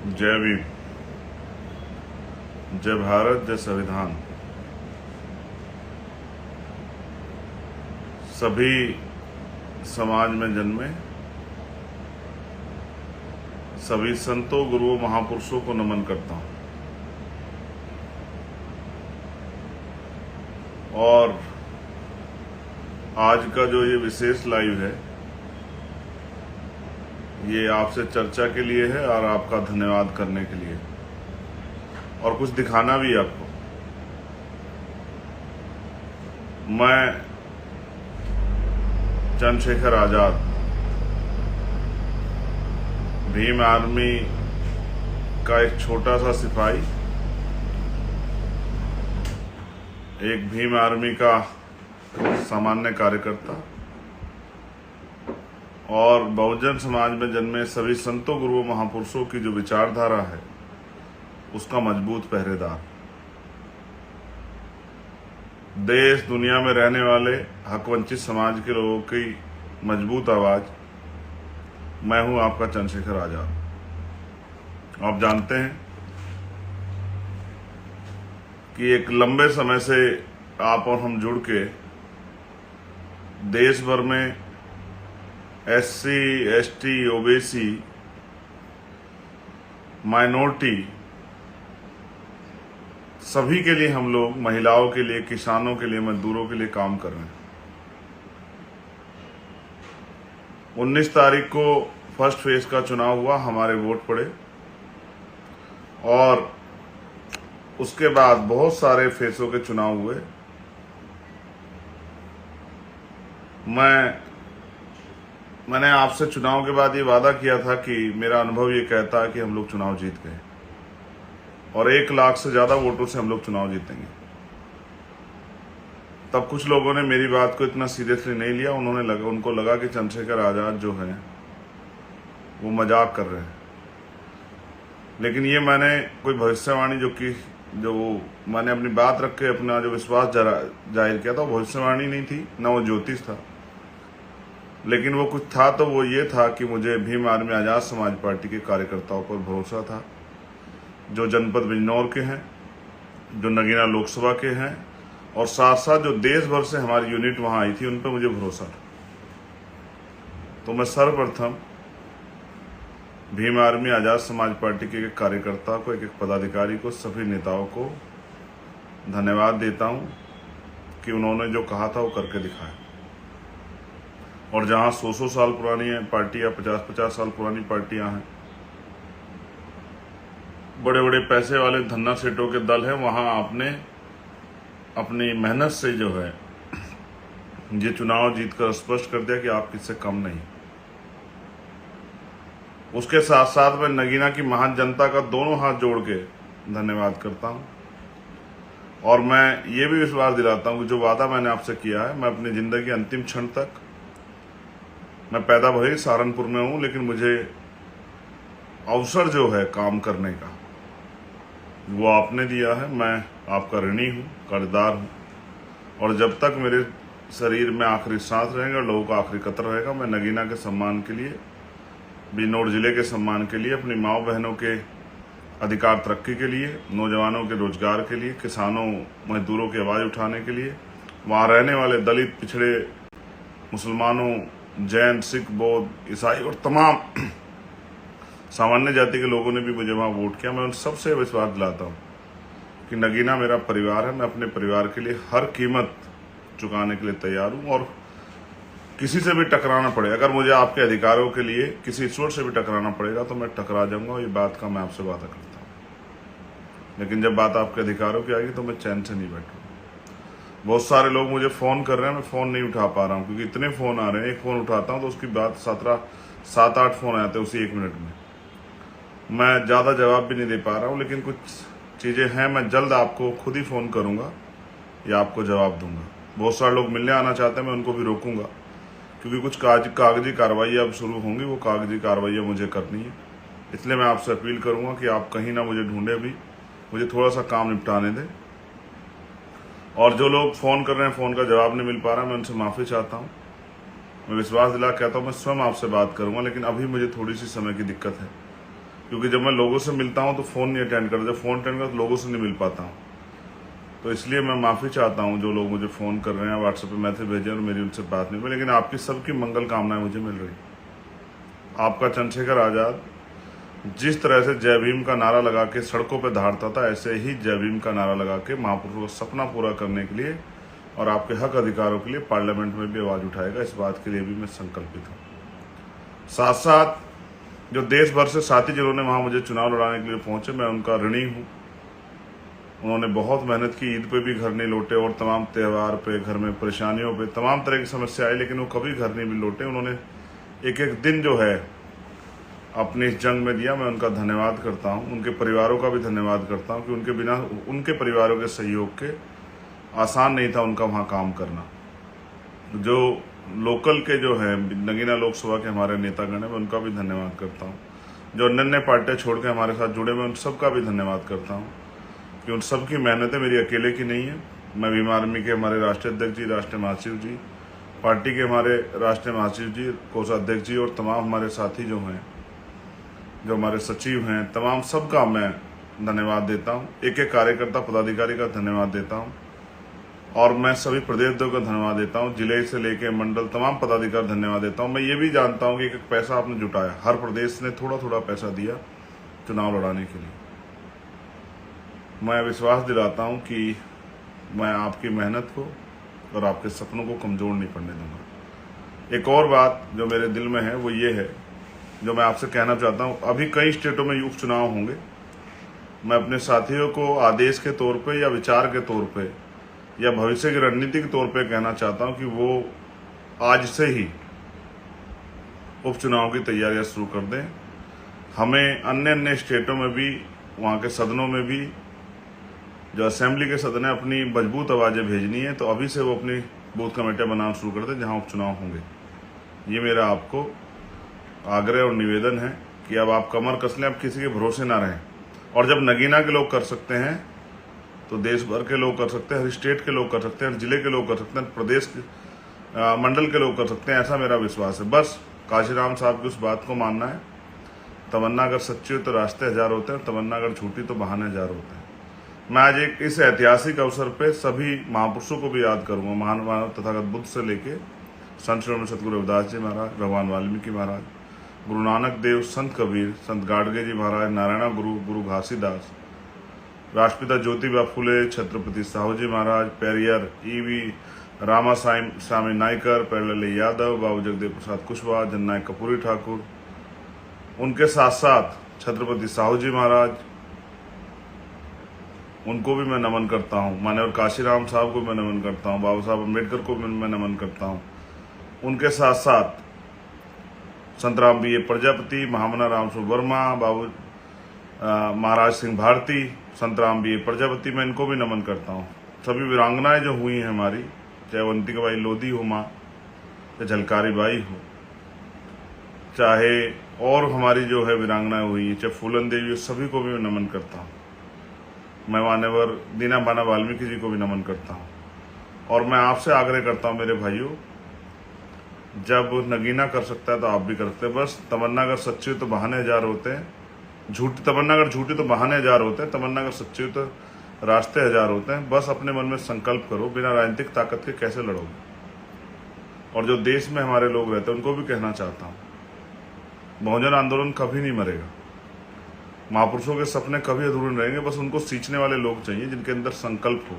जय भीम, जय भारत, जय संविधान। सभी समाज में जन्मे सभी संतों, गुरुओं, महापुरुषों को नमन करता हूं। और आज का जो ये विशेष लाइव है, ये आपसे चर्चा के लिए है और आपका धन्यवाद करने के लिए, और कुछ दिखाना भी आपको। मैं चंद्रशेखर आजाद, भीम आर्मी का एक छोटा सा सिपाही, एक भीम आर्मी का सामान्य कार्यकर्ता और बहुजन समाज में जन्मे सभी संतों, गुरुओं, महापुरुषों की जो विचारधारा है, उसका मजबूत पहरेदार। देश दुनिया में रहने वाले हकवंचित समाज के लोगों की मजबूत आवाज, मैं हूं आपका चंद्रशेखर आजाद। आप जानते हैं कि एक लंबे समय से आप और हम जुड़ के देश भर में SC, ST, OBC, माइनॉरिटी सभी के लिए हम लोग, महिलाओं के लिए, किसानों के लिए, मजदूरों के लिए काम कर रहे हैं। 19 तारीख को फर्स्ट फेज का चुनाव हुआ, हमारे वोट पड़े और उसके बाद बहुत सारे फेसों के चुनाव हुए। मैंने आपसे चुनाव के बाद ये वादा किया था कि मेरा अनुभव ये कहता है कि हम लोग चुनाव जीत गए और 1 लाख से ज्यादा वोटों से हम लोग चुनाव जीतेंगे। तब कुछ लोगों ने मेरी बात को इतना सीरियसली नहीं लिया। उनको लगा कि चंद्रशेखर आजाद जो है वो मजाक कर रहे हैं। लेकिन ये मैंने कोई भविष्यवाणी जो मैंने अपनी बात रख के अपना जो विश्वास जाहिर किया था, वो भविष्यवाणी नहीं थी, न वो ज्योतिष था। लेकिन वो कुछ था, तो वो ये था कि मुझे भीम आर्मी आजाद समाज पार्टी के कार्यकर्ताओं पर भरोसा था, जो जनपद बिजनौर के हैं, जो नगीना लोकसभा के हैं, और साथ साथ जो देश भर से हमारी यूनिट वहां आई थी, उन पर मुझे भरोसा था। तो मैं सर्वप्रथम भीम आर्मी आजाद समाज पार्टी के एक कार्यकर्ता को, एक पदाधिकारी को, सभी नेताओं को धन्यवाद देता हूं कि उन्होंने जो कहा था वो करके दिखाया। और जहां 100 साल पुरानी पार्टियां, 50 साल पुरानी पार्टियां हैं, बड़े बड़े पैसे वाले धन्ना सेठों के दल हैं, वहां आपने अपनी मेहनत से जो है ये चुनाव जीतकर स्पष्ट कर दिया कि आप किससे कम नहीं। उसके साथ साथ मैं नगीना की महान जनता का दोनों हाथ जोड़ के धन्यवाद करता हूं और मैं ये भी विश्वास दिलाता हूं कि जो वादा मैंने आपसे किया है, मैं अपनी जिंदगी अंतिम क्षण तक, मैं पैदा भले सहारनपुर में हूं, लेकिन मुझे अवसर जो है काम करने का, वो आपने दिया है। मैं आपका ऋणी हूं, कर्जदार हूं, और जब तक मेरे शरीर में आखिरी सांस रहेगा, लोगों का आखिरी कतर रहेगा, मैं नगीना के सम्मान के लिए, बिजनौर जिले के सम्मान के लिए, अपनी माओ बहनों के अधिकार तरक्की के लिए, नौजवानों के रोजगार के लिए, किसानों मजदूरों की आवाज उठाने के लिए, वहां रहने वाले दलित, पिछड़े, मुसलमानों, जैन, सिख, बौद्ध, ईसाई और तमाम सामान्य जाति के लोगों ने भी मुझे वहां वोट किया। मैं उन सबसे विश्वास दिलाता हूं कि नगीना मेरा परिवार है। मैं अपने परिवार के लिए हर कीमत चुकाने के लिए तैयार हूं, और किसी से भी टकराना पड़े, अगर मुझे आपके अधिकारों के लिए किसी ईश्वर से भी टकराना पड़ेगा तो मैं टकरा जाऊंगा। ये बात का मैं आपसे वादा करता हूं। लेकिन जब बात आपके अधिकारों की आएगी तो मैं चैन से नहीं बैठूंगा। बहुत सारे लोग मुझे फोन कर रहे हैं, मैं फोन नहीं उठा पा रहा हूं क्योंकि इतने फोन आ रहे हैं। एक फोन उठाता हूं तो उसकी बात 7-8 फोन आते हैं उसी 1 मिनट में। मैं ज्यादा जवाब भी नहीं दे पा रहा हूं, लेकिन कुछ चीजें हैं, मैं जल्द आपको खुद ही फोन करूंगा या आपको जवाब दूंगा। बहुत सारे लोग मिलने आना चाहते हैं, मैं उनको भी रोकूंगा क्योंकि कुछ कागजी कार्रवाई अब शुरू होंगी, वो कागजी कार्रवाई मुझे करनी है। इसलिए मैं आपसे अपील करूंगा कि आप कहीं ना मुझे ढूंढे, भी मुझे थोड़ा सा काम निपटाने दें। और जो लोग फोन कर रहे हैं, फोन का जवाब नहीं मिल पा रहा, मैं उनसे माफी चाहता हूं। मैं विश्वास दिला कहता हूं मैं स्वयं आपसे बात करूंगा, लेकिन अभी मुझे थोड़ी सी समय की दिक्कत है। क्योंकि जब मैं लोगों से मिलता हूं तो फ़ोन नहीं अटेंड करता, जब फ़ोन अटेंड करता तो लोगों से नहीं मिल पाता हूं। तो इसलिए मैं माफ़ी चाहता हूं जो लोग मुझे फ़ोन कर रहे हैं, व्हाट्सएप पे मैसेज भेजे और मेरी उनसे बात नहीं हुई, लेकिन आपकी सबकी मंगल कामनाएं मुझे मिल रही। आपका चंद्रशेखर आज़ाद जिस तरह से जय भीम का नारा लगा के सड़कों पर दहाड़ता था, ऐसे ही जय भीम का नारा लगा के महापुरुषों का सपना पूरा करने के लिए और आपके हक अधिकारों के लिए पार्लियामेंट में भी आवाज़ उठाएगा। इस बात के लिए भी मैं संकल्पित हूँ। साथ साथ जो देश भर से साथी जिन्होंने वहाँ मुझे चुनाव लड़ाने के लिए पहुँचे, मैं उनका ऋणी हूँ। उन्होंने बहुत मेहनत की, ईद पे भी घर नहीं लौटे और तमाम त्यौहार पे, घर में परेशानियों पे, तमाम तरह की समस्या आई, लेकिन वो कभी घर नहीं भी लौटे। उन्होंने एक एक दिन जो है अपनी इस जंग में दिया। मैं उनका धन्यवाद करता हूँ, उनके परिवारों का भी धन्यवाद करता हूँ कि उनके बिना उनके परिवारों के सहयोग के आसान नहीं था उनका वहाँ काम करना। जो लोकल के जो है नगीना लोकसभा के हमारे नेतागण हैं, मैं उनका भी धन्यवाद करता हूँ। जो अन्य पार्टियाँ छोड़ के हमारे साथ जुड़े, मैं उन सबका भी धन्यवाद करता हूँ कि उन सब की मेहनतें मेरी अकेले की नहीं है। मैं भीम आर्मी के हमारे राष्ट्रीय अध्यक्ष जी, राष्ट्रीय महासचिव जी, पार्टी के हमारे राष्ट्रीय महासचिव जी, कोषाध्यक्ष जी और तमाम हमारे साथी जो हैं, जो हमारे सचिव हैं, तमाम सबका मैं धन्यवाद देता हूं। एक एक कार्यकर्ता पदाधिकारी का धन्यवाद देता हूं और मैं सभी प्रदेश का धन्यवाद देता हूं, जिले से लेकर मंडल तमाम पदाधिकारी धन्यवाद देता हूं। मैं ये भी जानता हूं कि एक पैसा आपने जुटाया, हर प्रदेश ने थोड़ा थोड़ा पैसा दिया चुनाव लड़ाने के लिए। मैं विश्वास दिलाता हूं कि मैं आपकी मेहनत को और आपके सपनों को कमज़ोर नहीं पड़ने दूंगा। एक और बात जो मेरे दिल में है वो ये है, जो मैं आपसे कहना चाहता हूं, अभी कई स्टेटों में उपचुनाव होंगे। मैं अपने साथियों को आदेश के तौर पे या विचार के तौर पे या भविष्य की रणनीति के तौर पे कहना चाहता हूं कि वो आज से ही उपचुनाव की तैयारियां शुरू कर दें। हमें अन्य स्टेटों में भी, वहाँ के सदनों में भी, जो असेंबली के सदन है, अपनी मजबूत आवाज़ें भेजनी है। तो अभी से वो अपनी बूथ कमेटियाँ बनाना शुरू कर दें जहाँ उपचुनाव होंगे। ये मेरा आपको आग्रह और निवेदन है कि अब आप कमर कस लें, अब किसी के भरोसे ना रहें। और जब नगीना के लोग कर सकते हैं तो देश भर के लोग कर सकते हैं, हर स्टेट के लोग कर सकते हैं, हर जिले के लोग कर सकते हैं, प्रदेश के मंडल के लोग कर सकते हैं। ऐसा मेरा विश्वास है। बस काशीराम साहब की उस बात को मानना है, तमन्ना अगर सच्ची हो तो रास्ते हजार होते हैं, तमन्ना अगर झूठी तो बहाने हजार होते हैं। मैं आज एक इस ऐतिहासिक अवसर पे सभी महापुरुषों को भी याद करूंगा, महान मानव तथागत बुद्ध से लेके संत श्रीमद सतगुरु रविदास जी महाराज, भगवान वाल्मीकि महाराज, गुरु नानक देव, संत कबीर, संत गाडगे जी महाराज, नारायण गुरु, गुरु घासीदास, राष्ट्रपिता ज्योतिबा फुले, छत्रपति साहू जी महाराज, पेरियर ईवी रामा स्वामी नायकर, पेरलल्ली यादव, बाबू जगदेव प्रसाद कुशवाहा, जननायक कपूरी ठाकुर, उनके साथ साथ छत्रपति साहू जी महाराज, उनको भी मैं नमन करता हूँ। मान्यवर काशीराम साहब को मैं नमन करता हूँ, बाबा साहब अम्बेडकर को मैं नमन करता हूँ। उनके साथ साथ संत राम बी ए प्रजापति, महामना रामस्वरूप वर्मा, बाबू महाराज सिंह भारती, संत राम बी ए प्रजापति, मैं इनको भी नमन करता हूँ। सभी वीरांगनाएं जो हुई हैं हमारी, चाहे अवंतिका बाई लोधी हो माँ, चाहे झलकारी बाई हो, चाहे और हमारी जो है वीरांगनाएं हुई, चाहे फूलन देवी, सभी को भी मैं नमन करता हूँ। मैं मान्यवर दीना बाना वाल्मीकि जी को भी नमन करता हूँ। और मैं आपसे आग्रह करता हूँ मेरे भाइयों, जब नगीना कर सकता है तो आप भी कर सकते हैं। बस तमन्ना अगर सच्ची हो तो बहाने हजार होते हैं, झूठी तमन्ना अगर झूठी तो बहाने हजार होते हैं, तमन्ना अगर सच्ची हो तो रास्ते हजार होते हैं। बस अपने मन में संकल्प करो, बिना राजनीतिक ताकत के कैसे लड़ोगे। और जो देश में हमारे लोग रहते हैं उनको भी कहना चाहता हूँ, बहुजन आंदोलन कभी नहीं मरेगा, महापुरुषों के सपने कभी अधूरे नहीं रहेंगे। बस उनको सींचने वाले लोग चाहिए जिनके अंदर संकल्प हो,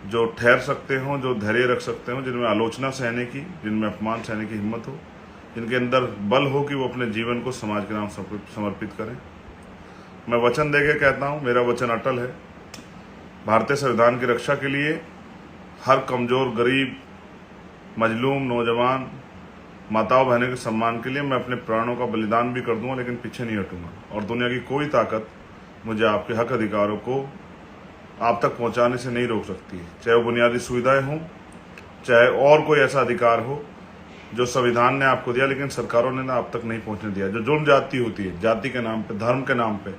जो ठहर सकते हों, जो धैर्य रख सकते हों, जिनमें आलोचना सहने की, जिनमें अपमान सहने की हिम्मत हो, जिनके अंदर बल हो कि वो अपने जीवन को समाज के नाम समर्पित करें। मैं वचन देके कहता हूँ, मेरा वचन अटल है। भारतीय संविधान की रक्षा के लिए हर कमजोर, गरीब, मजलूम, नौजवान, माताओं बहनों के सम्मान के लिए मैं अपने प्राणों का बलिदान भी कर दूंगा, लेकिन पीछे नहीं हटूंगा। और दुनिया की कोई ताकत मुझे आपके हक अधिकारों को आप तक पहुंचाने से नहीं रोक सकती है, चाहे वो बुनियादी सुविधाएं हों, चाहे और कोई ऐसा अधिकार हो जो संविधान ने आपको दिया लेकिन सरकारों ने ना आप तक नहीं पहुंचने दिया। जो जुल्म जाति होती है, जाति के नाम पे, धर्म के नाम पे,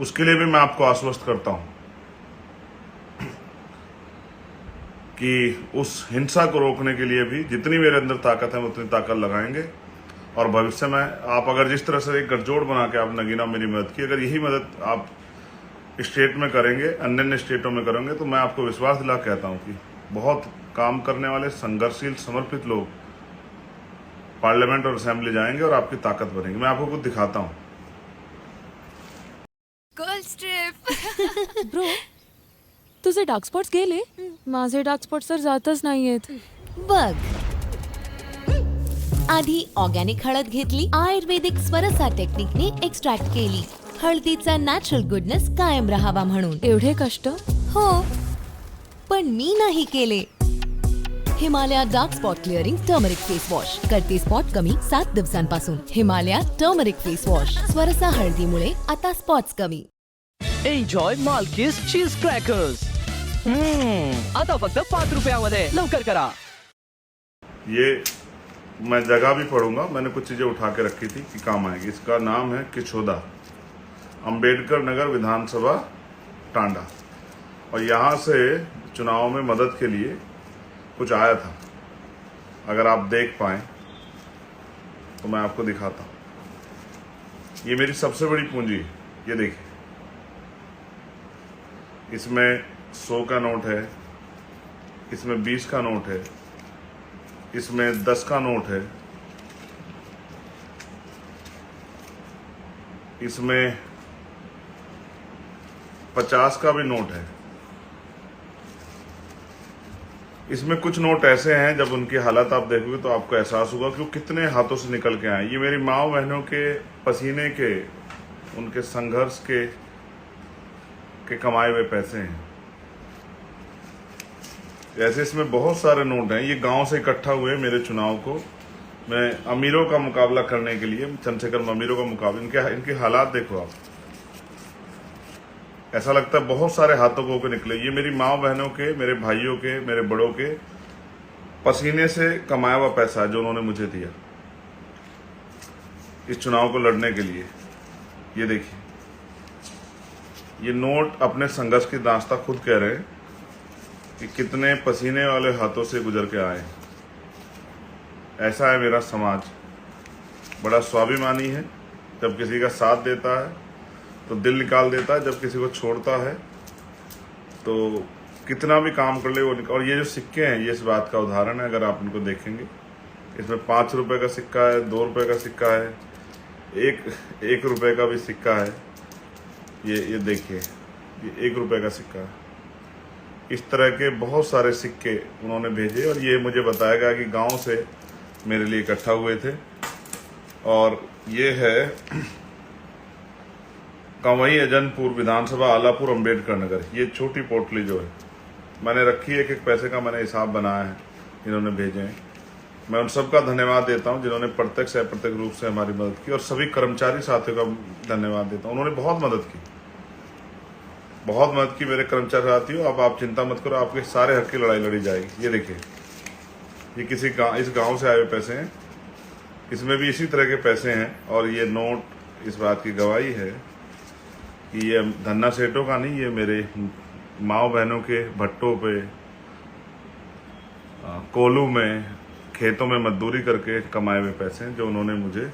उसके लिए भी मैं आपको आश्वस्त करता हूं कि उस हिंसा को रोकने के लिए भी जितनी मेरे अंदर ताकत है उतनी ताकत लगाएंगे। और भविष्य में आप अगर जिस तरह से एक गठजोड़ बना के आप नगीना मेरी मदद की, अगर यही मदद आप स्टेट में करेंगे, अन्य अन्य स्टेटों में करेंगे, तो मैं आपको विश्वास दिला कहता हूँ कि बहुत काम करने वाले संघर्षशील समर्पित लोग पार्लियामेंट और असेंबली जाएंगे और आपकी ताकत बनेगी। मैं आपको कुछ दिखाता हूँ। Girls trip. ब्रो, तुझे डार्क स्पॉट्स गेले? माझे डार्क स्पॉट्स तर जातच नाहीयेत. बघ, आधी ऑर्गॅनिक हळद घेतली, आयुर्वेदिक स्वरसा टेक्निकने एक्स्ट्रॅक्ट केली. हळदीचा नॅचरल गुडनेस कायम राहावा म्हणून. एवढे कष्ट? हो, पण मी नाही केले. Himalaya dark spot clearing turmeric face wash करते स्पॉट कमी 7 दिवसांपासून. हिमालया टर्मरिक फेस वॉश, स्वरसा हळदीमुळे आता स्पॉट्स कमी. एन्जॉय मालकीस चीज क्रॅकर्स. आता फक्त 5 रुपयामध्ये. लवकर करा. ये मैं जगह भी पढ़ूंगा, मैंने कुछ चीज़ें उठा के रखी थी कि काम आएगी। इसका नाम है किछोदा, अंबेडकर नगर विधानसभा टांडा। और यहाँ से चुनाव में मदद के लिए कुछ आया था, अगर आप देख पाएं तो मैं आपको दिखाता हूँ। ये मेरी सबसे बड़ी पूंजी है, ये देखिए। इसमें 100 का नोट है, इसमें 20 का नोट है, इसमें 10 का नोट है, इसमें 50 का भी नोट है। इसमें कुछ नोट ऐसे हैं जब उनकी हालत आप देखोगे तो आपको एहसास होगा कि वो कितने हाथों से निकल के आए। ये मेरी माँ बहनों के पसीने के, उनके संघर्ष के कमाए हुए पैसे हैं। ऐसे इसमें बहुत सारे नोट हैं। ये गांव से इकट्ठा हुए मेरे चुनाव को मैं अमीरों का मुकाबला करने के लिए, चंद्रशेखर अमीरों का मुकाबला, इनके हालात देखो आप। ऐसा लगता है बहुत सारे हाथों को निकले। ये मेरी माँ बहनों के, मेरे भाइयों के, मेरे बड़ों के पसीने से कमाया हुआ पैसा है जो उन्होंने मुझे दिया इस चुनाव को लड़ने के लिए। ये देखिए, ये नोट अपने संघर्ष की दास्तां खुद कह रहे हैं कि कितने पसीने वाले हाथों से गुजर के आए। ऐसा है मेरा समाज, बड़ा स्वाभिमानी है। जब किसी का साथ देता है तो दिल निकाल देता है, जब किसी को छोड़ता है तो कितना भी काम कर ले वो और ये जो सिक्के हैं, ये इस बात का उदाहरण है। अगर आप इनको देखेंगे, इसमें 5 रुपए का सिक्का है, 2 रुपए का सिक्का है, एक रुपए का भी सिक्का है। ये देखिए, ये 1 रुपए का सिक्का है। इस तरह के बहुत सारे सिक्के उन्होंने भेजे और ये मुझे बताया गया कि गांव से मेरे लिए इकट्ठा हुए थे। और ये है कंवई अजनपुर विधानसभा आलापुर अंबेडकर नगर। ये छोटी पोटली जो है मैंने रखी है, एक पैसे का मैंने हिसाब बनाया है, इन्होंने भेजे हैं। मैं उन सबका धन्यवाद देता हूं जिन्होंने प्रत्यक्ष या अप्रत्यक्ष रूप से हमारी मदद की, और सभी कर्मचारी साथियों का धन्यवाद देता हूं। उन्होंने बहुत मदद की, बहुत मदद की मेरे कर्मचारी साथियों। अब आप चिंता मत करो, आपके सारे हक की लड़ाई लड़ी जाएगी। ये देखिए, ये इस गांव से आए हुए पैसे हैं, इसमें भी इसी तरह के पैसे हैं। और ये नोट इस बात की गवाही है कि ये धन्ना सेठों का नहीं, ये मेरे माँ बहनों के भट्टों पे, कोलू में, खेतों में मजदूरी करके कमाए हुए पैसे हैं जो उन्होंने मुझे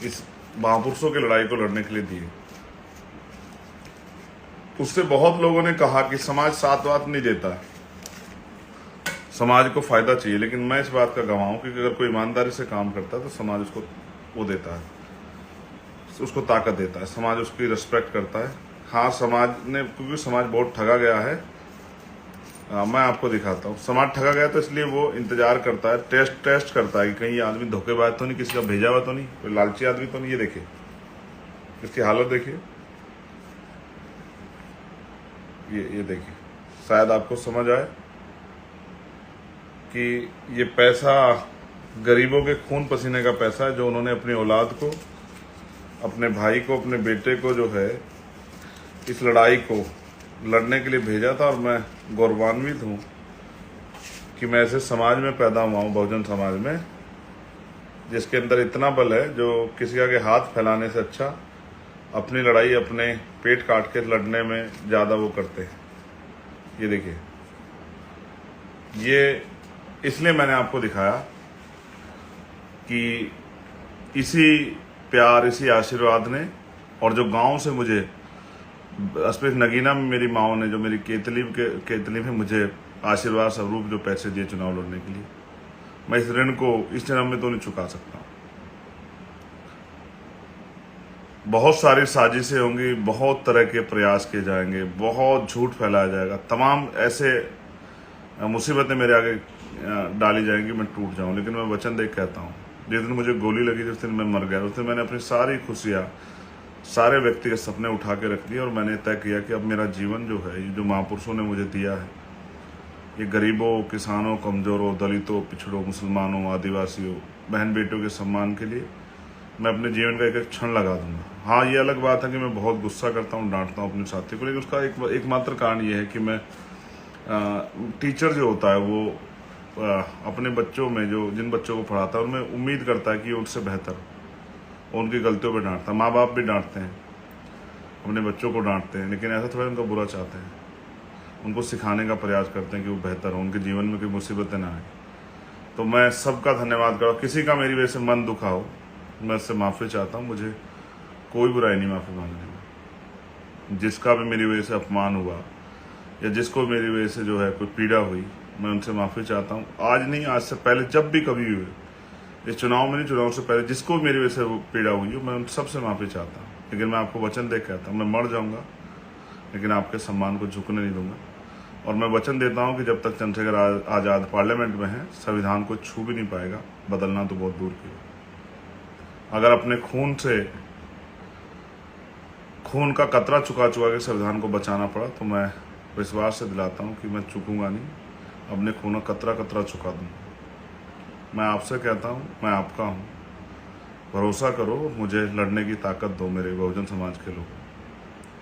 इस महापुरुषों की लड़ाई को लड़ने के लिए दिए। उससे बहुत लोगों ने कहा कि समाज साथ वात नहीं देता, समाज को फायदा चाहिए, लेकिन मैं इस बात का गवाह हूं कि अगर कोई ईमानदारी से काम करता है तो समाज उसको वो देता है, उसको ताकत देता है, समाज उसकी रिस्पेक्ट करता है। हाँ, समाज ने, क्योंकि समाज बहुत ठगा गया है। मैं आपको दिखाता हूँ। समाज ठगा गया तो इसलिए वो इंतजार करता है, टेस्ट करता है कि कहीं आदमी धोखेबाज तो नहीं, किसी का भेजा हुआ तो नहीं, कोई लालची आदमी तो नहीं। ये देखिए, इसकी हालत देखिए, ये देखिए। शायद आपको समझ आए कि ये पैसा गरीबों के खून पसीने का पैसा है जो उन्होंने अपनी औलाद को, अपने भाई को, अपने बेटे को जो है इस लड़ाई को लड़ने के लिए भेजा था। और मैं गौरवान्वित हूँ कि मैं ऐसे समाज में पैदा हुआ हूँ, बहुजन समाज में, जिसके अंदर इतना बल है जो किसी आगे हाथ फैलाने से अच्छा अपनी लड़ाई अपने पेट काट के लड़ने में ज़्यादा वो करते हैं। ये देखिए, ये इसलिए मैंने आपको दिखाया कि इसी प्यार, इसी आशीर्वाद ने, और जो गांव से मुझे स्पेशल नगीना में मेरी माओ ने, जो मेरी केतली में मुझे आशीर्वाद स्वरूप जो पैसे दिए चुनाव लड़ने के लिए, मैं इस ऋण को इस जन्म में तो नहीं चुका सकता। बहुत सारी साजिशें होंगी, बहुत तरह के प्रयास किए जाएंगे, बहुत झूठ फैलाया जाएगा, तमाम ऐसे मुसीबतें मेरे आगे डाली जाएंगी, मैं टूट जाऊं, लेकिन मैं वचन देख कहता हूं, जिस दिन मुझे गोली लगी, जिस दिन मैं मर गया, उस दिन मैंने अपनी सारी खुशियां, सारे व्यक्तिगत सपने उठा के रख दिए और मैंने तय किया कि अब मेरा जीवन जो है, जो महापुरुषों ने मुझे दिया है, ये गरीबों, किसानों, कमजोरों, दलितों, पिछड़ों, मुसलमानों, आदिवासियों, बहन बेटियों के सम्मान के लिए मैं अपने जीवन का एक एक क्षण लगा दूंगा। हाँ, ये अलग बात है कि मैं बहुत गुस्सा करता हूँ, डांटता हूँ अपने साथी को, लेकिन उसका एकमात्र कारण ये है कि मैं टीचर जो होता है वो अपने बच्चों में, जो जिन बच्चों को पढ़ाता है, उनमें उम्मीद करता है कि उनसे बेहतर, उनकी गलतियों पर डांटता है। माँ बाप भी डांटते हैं, अपने बच्चों को डांटते हैं, लेकिन ऐसा थोड़ा उनका बुरा चाहते हैं, उनको सिखाने का प्रयास करते हैं कि वो बेहतर हो, उनके जीवन में कोई मुसीबतें ना आए। तो मैं सबका धन्यवाद करूँ, किसी का मेरी वजह से मन दुखा हो, मैं उससे माफ़ी चाहता हूँ, मुझे कोई बुराई नहीं माफ़ी मांगने में। जिसका भी मेरी वजह से अपमान हुआ या जिसको मेरी वजह से जो है कोई पीड़ा हुई, मैं उनसे माफ़ी चाहता हूँ। आज नहीं, आज से पहले जब भी कभी हुए, इस चुनाव में नहीं, चुनाव से पहले जिसको मेरी वजह से वो पीड़ा हुई हो, मैं उन सबसे माफ़ी चाहता हूँ। लेकिन मैं आपको वचन दे कहता हूँ, मैं मर जाऊँगा लेकिन आपके सम्मान को झुकने नहीं दूंगा। और मैं वचन देता हूँ कि जब तक चंद्रशेखर आज़ाद पार्लियामेंट में है, संविधान को छू भी नहीं पाएगा, बदलना तो बहुत दूर की बात। अगर अपने खून का कतरा चुका के संविधान को बचाना पड़ा, तो मैं विश्वास से दिलाता हूँ कि मैं चुकूंगा नहीं, अपने खून का कतरा चुका दूंगा। मैं आपसे कहता हूँ, मैं आपका हूँ, भरोसा करो, मुझे लड़ने की ताकत दो मेरे बहुजन समाज के लोग।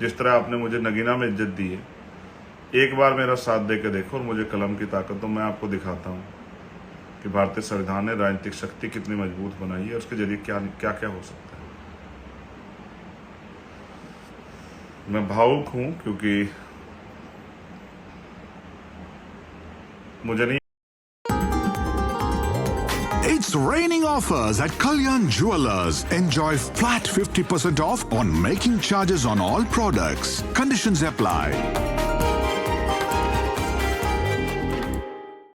जिस तरह आपने मुझे नगीना में इज्जत दी है, एक बार मेरा साथ दे के देखो और मुझे कलम की ताकत दो। मैं आपको दिखाता हूँ कि भारतीय संविधान ने राजनीतिक शक्ति कितनी मजबूत बनाई है और उसके जरिए क्या क्या हो सकता है। मैं भावुक हूँ क्योंकि मुझे नहीं। It's raining offers at Kalyan Jewelers. Enjoy flat 50% off on making charges on all products. Conditions apply.